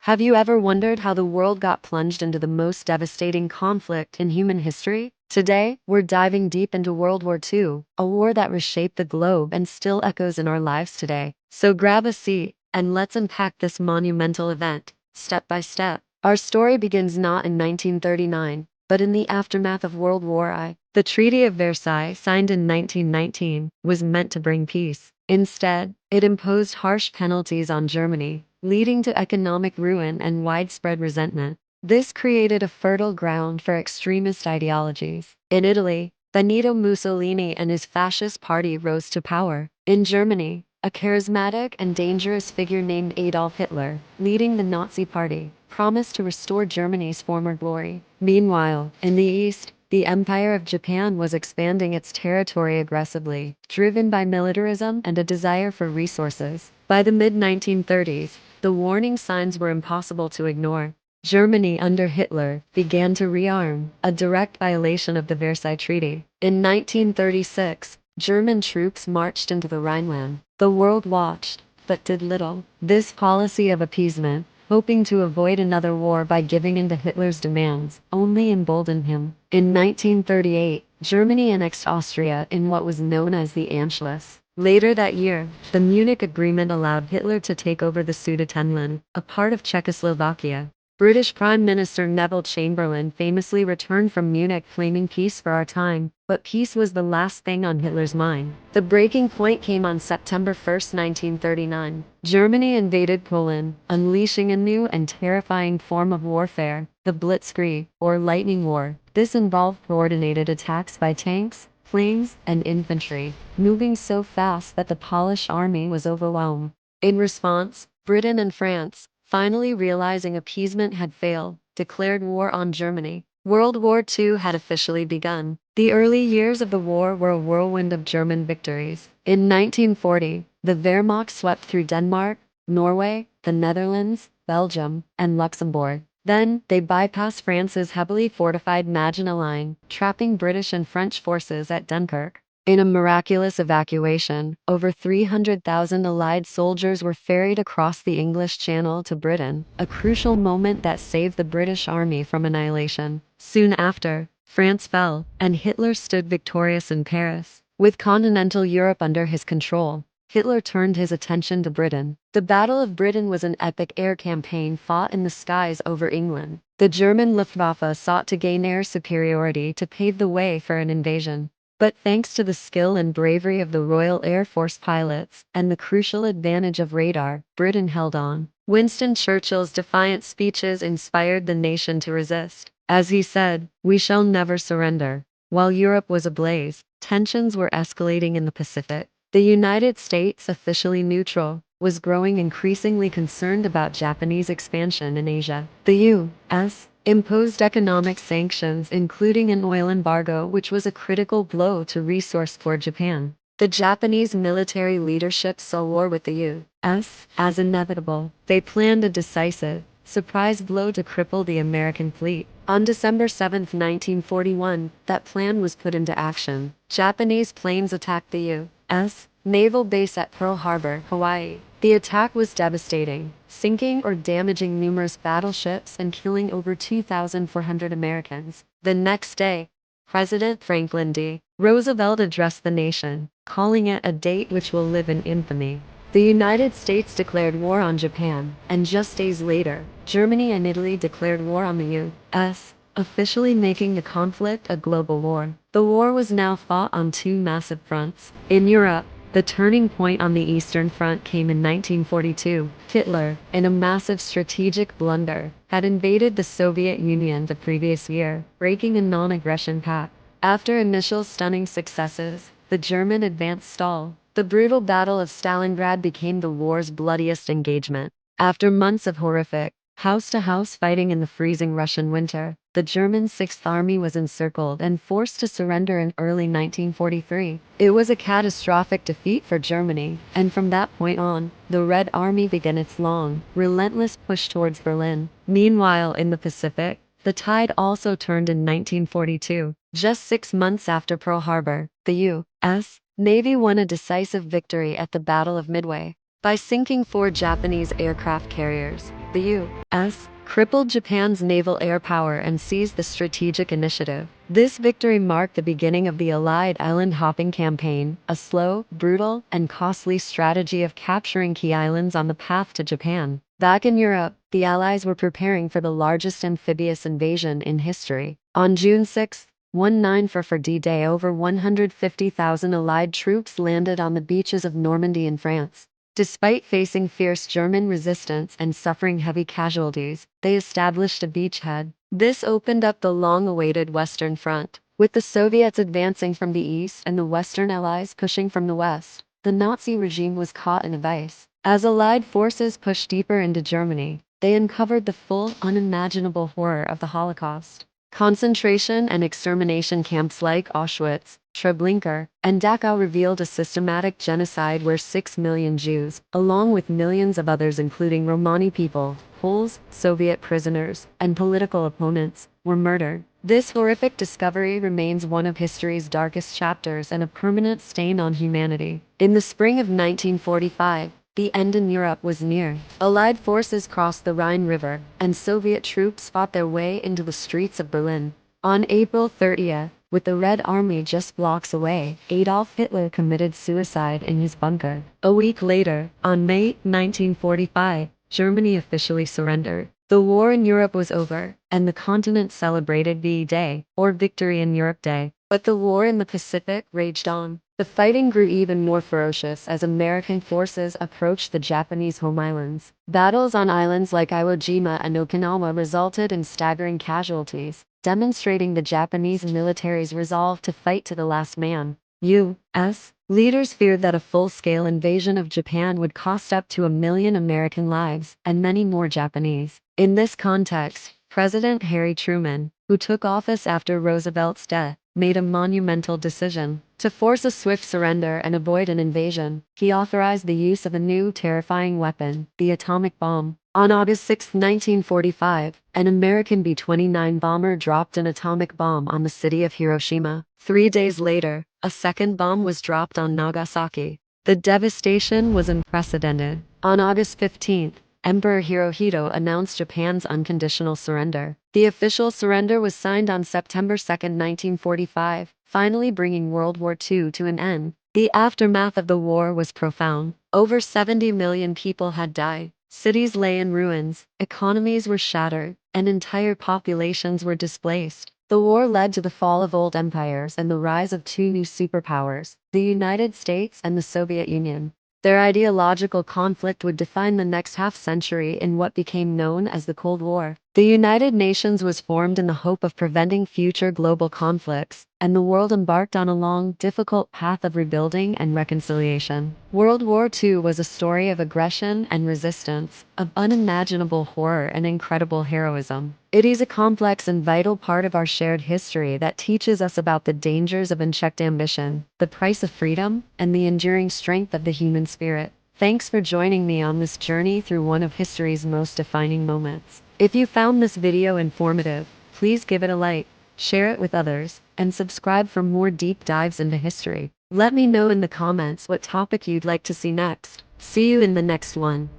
Have you ever wondered how the world got plunged into the most devastating conflict in human history? Today, we're diving deep into World War II, a war that reshaped the globe and still echoes in our lives today. So grab a seat and let's unpack this monumental event, step by step. Our story begins not in 1939, but in the aftermath of World War I. The Treaty of Versailles, signed in 1919, was meant to bring peace. Instead, it imposed harsh penalties on Germany, leading to economic ruin and widespread resentment. This created a fertile ground for extremist ideologies. In Italy, Benito Mussolini and his fascist party rose to power. In Germany, a charismatic and dangerous figure named Adolf Hitler, leading the Nazi Party, promised to restore Germany's former glory. Meanwhile, in the East, the Empire of Japan was expanding its territory aggressively, driven by militarism and a desire for resources. By the mid-1930s, the warning signs were impossible to ignore. Germany under Hitler began to rearm, a direct violation of the Versailles Treaty. In 1936, German troops marched into the Rhineland. The world watched, but did little. This policy of appeasement, hoping to avoid another war by giving in to Hitler's demands, only emboldened him. In 1938, Germany annexed Austria in what was known as the Anschluss. Later that year, the Munich Agreement allowed Hitler to take over the Sudetenland, a part of Czechoslovakia. British Prime Minister Neville Chamberlain famously returned from Munich claiming peace for our time, but peace was the last thing on Hitler's mind. The breaking point came on September 1, 1939. Germany invaded Poland, unleashing a new and terrifying form of warfare, the Blitzkrieg, or Lightning War. This involved coordinated attacks by tanks, planes, and infantry, moving so fast that the Polish army was overwhelmed. In response, Britain and France, finally realizing appeasement had failed, declared war on Germany. World War II had officially begun. The early years of the war were a whirlwind of German victories. In 1940, the Wehrmacht swept through Denmark, Norway, the Netherlands, Belgium, and Luxembourg. Then, they bypassed France's heavily fortified Maginot Line, trapping British and French forces at Dunkirk. In a miraculous evacuation, over 300,000 Allied soldiers were ferried across the English Channel to Britain, a crucial moment that saved the British army from annihilation. Soon after, France fell, and Hitler stood victorious in Paris. With continental Europe under his control, Hitler turned his attention to Britain. The Battle of Britain was an epic air campaign fought in the skies over England. The German Luftwaffe sought to gain air superiority to pave the way for an invasion. But thanks to the skill and bravery of the Royal Air Force pilots and the crucial advantage of radar, Britain held on. Winston Churchill's defiant speeches inspired the nation to resist. As he said, "We shall never surrender." While Europe was ablaze, tensions were escalating in the Pacific. The United States, officially neutral, was growing increasingly concerned about Japanese expansion in Asia. The U.S. imposed economic sanctions, including an oil embargo, which was a critical blow to resource-poor Japan. The Japanese military leadership saw war with the U.S. as inevitable. They planned a decisive, surprise blow to cripple the American fleet. On December 7, 1941, that plan was put into action. Japanese planes attacked the U.S. naval base at Pearl Harbor, Hawaii. The attack was devastating, sinking or damaging numerous battleships and killing over 2,400 Americans. The next day, President Franklin D. Roosevelt addressed the nation, calling it a date which will live in infamy. The United States declared war on Japan, and just days later, Germany and Italy declared war on the U.S., officially making the conflict a global war. The war was now fought on two massive fronts. In Europe, the turning point on the Eastern Front came in 1942. Hitler, in a massive strategic blunder, had invaded the Soviet Union the previous year, breaking a non-aggression pact. After initial stunning successes, the German advance stalled. The brutal Battle of Stalingrad became the war's bloodiest engagement. After months of horrific, house-to-house fighting in the freezing Russian winter, the German Sixth Army was encircled and forced to surrender in early 1943. It was a catastrophic defeat for Germany, and from that point on, the Red Army began its long, relentless push towards Berlin. Meanwhile, in the Pacific, the tide also turned in 1942. Just 6 months after Pearl Harbor, the U.S. Navy won a decisive victory at the Battle of Midway. By sinking 4 Japanese aircraft carriers, The U.S. crippled Japan's naval air power and seized the strategic initiative. This victory marked the beginning of the Allied island-hopping campaign, a slow, brutal, and costly strategy of capturing key islands on the path to Japan. Back in Europe, the Allies were preparing for the largest amphibious invasion in history. On June 6, 1944 D-Day, over 150,000 Allied troops landed on the beaches of Normandy in France. Despite facing fierce German resistance and suffering heavy casualties, they established a beachhead. This opened up the long-awaited Western Front. With the Soviets advancing from the east and the Western Allies pushing from the west, the Nazi regime was caught in a vice. As Allied forces pushed deeper into Germany, they uncovered the full, unimaginable horror of the Holocaust. Concentration and extermination camps like Auschwitz, Treblinka, and Dachau revealed a systematic genocide where 6 million Jews, along with millions of others including Romani people, Poles, Soviet prisoners, and political opponents, were murdered. This horrific discovery remains one of history's darkest chapters and a permanent stain on humanity. In the spring of 1945, the end in Europe was near. Allied forces crossed the Rhine River, and Soviet troops fought their way into the streets of Berlin. On April 30th, with the Red Army just blocks away, Adolf Hitler committed suicide in his bunker. A week later, on May 1945, Germany officially surrendered. The war in Europe was over, and the continent celebrated V-Day, or Victory in Europe Day. But the war in the Pacific raged on. The fighting grew even more ferocious as American forces approached the Japanese home islands. Battles on islands like Iwo Jima and Okinawa resulted in staggering casualties, demonstrating the Japanese military's resolve to fight to the last man. U.S. leaders feared that a full-scale invasion of Japan would cost up to 1 million American lives and many more Japanese. In this context, President Harry Truman, who took office after Roosevelt's death, made a monumental decision. To force a swift surrender and avoid an invasion, he authorized the use of a new terrifying weapon, the atomic bomb. On August 6, 1945, an American B-29 bomber dropped an atomic bomb on the city of Hiroshima. 3 days later, a second bomb was dropped on Nagasaki. The devastation was unprecedented. On August 15th, Emperor Hirohito announced Japan's unconditional surrender. The official surrender was signed on September 2, 1945, finally bringing World War II to an end. The aftermath of the war was profound. Over 70 million people had died. Cities lay in ruins, economies were shattered, and entire populations were displaced. The war led to the fall of old empires and the rise of two new superpowers, the United States and the Soviet Union. Their ideological conflict would define the next half-century in what became known as the Cold War. The United Nations was formed in the hope of preventing future global conflicts, and the world embarked on a long, difficult path of rebuilding and reconciliation. World War II was a story of aggression and resistance, of unimaginable horror and incredible heroism. It is a complex and vital part of our shared history that teaches us about the dangers of unchecked ambition, the price of freedom, and the enduring strength of the human spirit. Thanks for joining me on this journey through one of history's most defining moments. If you found this video informative, please give it a like, share it with others, and subscribe for more deep dives into history. Let me know in the comments what topic you'd like to see next. See you in the next one.